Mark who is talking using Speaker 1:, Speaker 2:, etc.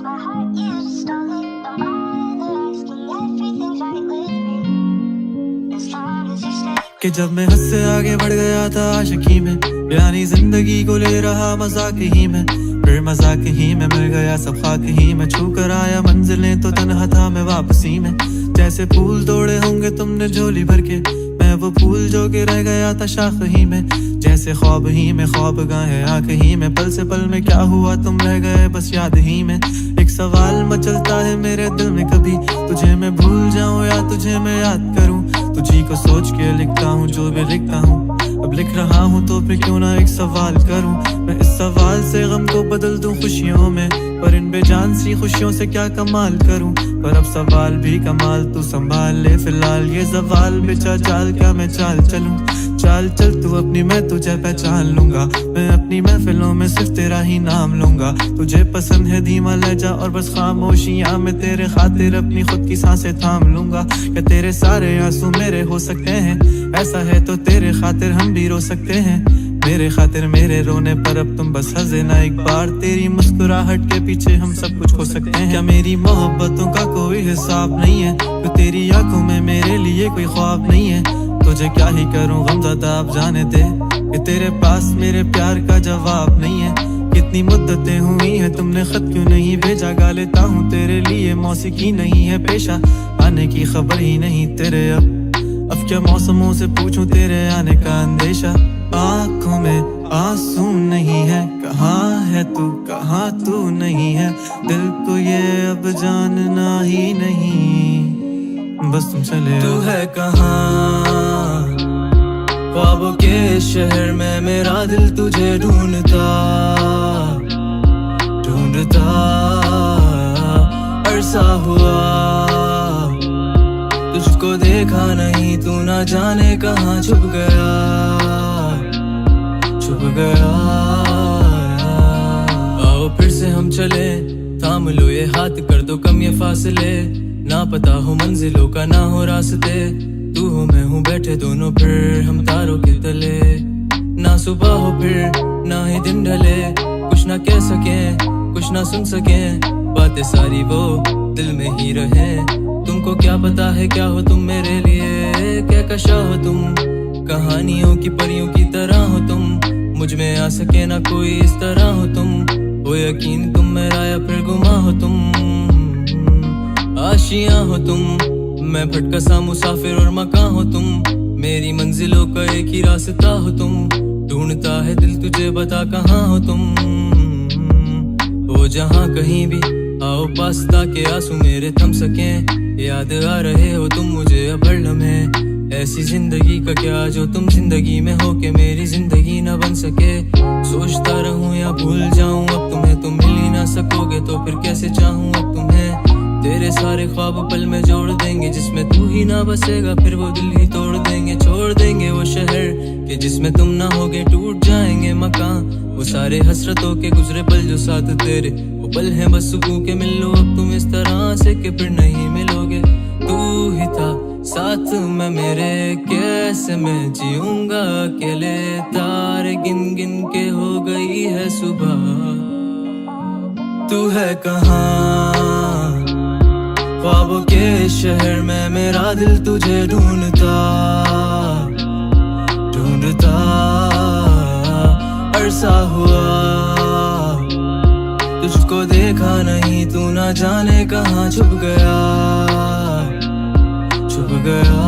Speaker 1: lost my heart, you stole it. I'm all asking, everything's right with me, as long as you stay.
Speaker 2: कि जब मैं हद से आगे बढ़ गया था आशिकी में, यानी जिंदगी को ले रहा मजाक ही में, फिर मजाक ही में मिल गया सब खाक ही में, छू कर आया मंजिलें तो तन्हा था मैं वापसी में। जैसे फूल तोड़े होंगे तुमने झोली भर के, मैं वो फूल जो के रह गया था शाख ही में। जैसे ख्वाब ही में ख्वाब गाहे आँख ही में, पल से पल में क्या हुआ तुम रह गए बस याद ही में। एक सवाल मचलता है मेरे दिल में, कभी तुझे मैं भूल जाऊं या तुझे मैं याद करूं। तुझी को सोच के लिखता हूँ जो भी लिखता हूँ, अब लिख रहा हूँ तो फिर क्यों ना एक सवाल करूं। मैं इस सवाल से गम को बदल दूं खुशियों में, पर इन बेजान सी खुशियों से क्या कमाल करूं। पर अब सवाल भी कमाल तू संभाल ले, फिलहाल ये सवाल बेचा चाल क्या मैं चाल चलूं। चाल चल तू अपनी, मैं तुझे पहचान लूंगा, मैं अपनी महफिलों में सिर्फ तेरा ही नाम लूंगा। तुझे पसंद है धीमा लहजा और बस खामोशियां, मैं तेरे खातिर अपनी खुद की सांसें थाम लूंगा। क्या तेरे सारे आंसू मेरे हो सकते हैं, ऐसा है तो तेरे खातिर हम भी रो सकते हैं। मेरे खातिर मेरे रोने पर अब तुम बस हंसे ना एक बार, तेरी मुस्कुराहट के पीछे हम सब कुछ खो सकते हैं। क्या मेरी मोहब्बतों का कोई हिसाब नहीं है, तो तेरी आंखों में मेरे लिए कोई ख्वाब नहीं है। तुझे क्या ही करूं गमज़दा आप जाने दे, कि तेरे पास मेरे प्यार का जवाब नहीं है। कितनी मुद्दतें हुई हैं तुमने खत क्यों नहीं भेजा, गा लेता हूँ तेरे लिए मौसीकी नहीं है पेशा, आने की खबर ही नहीं तेरे। अब क्या मौसमों से पूछूं तेरे आने का अंदेशा। आँखों में आंसू नहीं है, कहाँ है तू कहाँ तू नहीं है, दिल को ये अब जानना ही नहीं, बस तुम चले। तू है कहाँ ख्वाबों के शहर में, मेरा दिल तुझे ढूंढता ढूंढता अरसा हुआ। तुझको देखा नहीं, तू ना जाने कहाँ छुप गया छुप गया। आओ फिर से हम चले, थाम लो ये हाथ, कर दो कम ये फासले। ना पता हो मंजिलों का ना हो रास्ते, तू हो मैं हूँ बैठे दोनों फिर हम तारों के तले। ना सुबह हो फिर ना ही दिन ढले, कुछ ना कह सके कुछ ना सुन सके, बातें सारी वो दिल में ही रहे। तुमको क्या पता है क्या हो तुम मेरे लिए, क्या कशा हो तुम, कहानियों की परियों की तरह हो तुम। मुझ में आ सके ना कोई इस तरह हो तुम, हो यकीन तुम मेरा या फिर गुमा हो तुम। आशियां हो तुम, मैं भटका सा मुसाफिर और मकां हो तुम, मेरी मंजिलों का एक ही रास्ता हो तुम। ढूंढता है दिल तुझे बता कहाँ हो तुम, हो जहाँ कहीं भी आओ पास ताकि आंसू मेरे थम सकें। याद आ रहे हो तुम मुझे अब हर लम्हे, ऐसी जिंदगी का क्या जो तुम जिंदगी में हो के मेरी जिंदगी न बन सके। सोचता रहूं या भूल जाऊं अब तुम्हें, तुम मिल ही ना सकोगे तो फिर कैसे चाहूं अब तुम्हें। तेरे सारे ख्वाब पल में जोड़ देंगे, जिसमें तू ही ना बसेगा फिर वो दिल ही तोड़ देंगे। छोड़ देंगे वो शहर के जिसमें तुम ना होगे, टूट जाएंगे मकान वो सारे हसरतों के गुजरे पल जो साथ तेरे वो पल हैं बस सुकून के। मिल लो अब तुम इस तरह से कि फिर नहीं मिलोगे। तू ही था साथ में मेरे, कैसे मैं जीऊंगा अकेले। तारे गिन गिन के हो गई है सुबह, तू है कहाँ ख्वाबों के शहर में, मेरा दिल तुझे ढूंढता ढूंढता अरसा हुआ। तुझको देखा नहीं, तू ना जाने कहाँ छुप गया छुप गया।